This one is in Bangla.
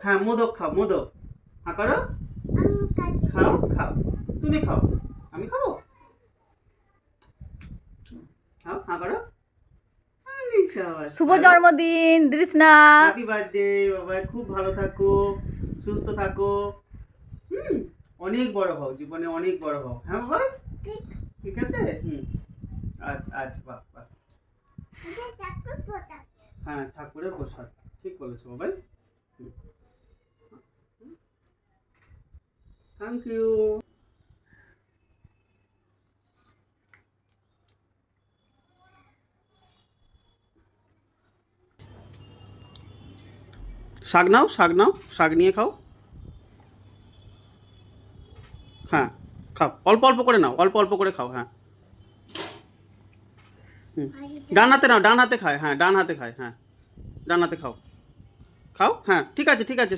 হ্যাঁ, মোদক খাও, মোদক। হা করো। খাও, খাও। তুমি খাও। আমি খাবো? খাও, হা করো। এই শাবাশ, শুভ ভালো। জন্মদিন তৃষ্ণা। হ্যাপি বার্থডে বাবা, খুব ভালো থাকো, সুস্থ থাকো। হুম, অনেক বড় হও, জীবনে অনেক বড় হও। হ্যাঁ বাবা? ঠিক আছে? হুম। আচ্ছা, আচ্ছা, বাহ, বাহ। হ্যাঁ, ঠাকুরের প্রসাদ। ঠিক বলেছো বাবাই। হুম। Thank you. শাক নাও, শাক নাও, শাক নিয়ে খাও। হ্যাঁ, খাও, অল্প অল্প করে নাও, অল্প অল্প করে খাও। হ্যাঁ। হুম। ডান হাতে নাও, ডান হাতে খায়, হ্যাঁ, ডান হাতে খায়, হ্যাঁ, ডান হাতে খাও। খাও, হ্যাঁ, ঠিক আছে, ঠিক আছে।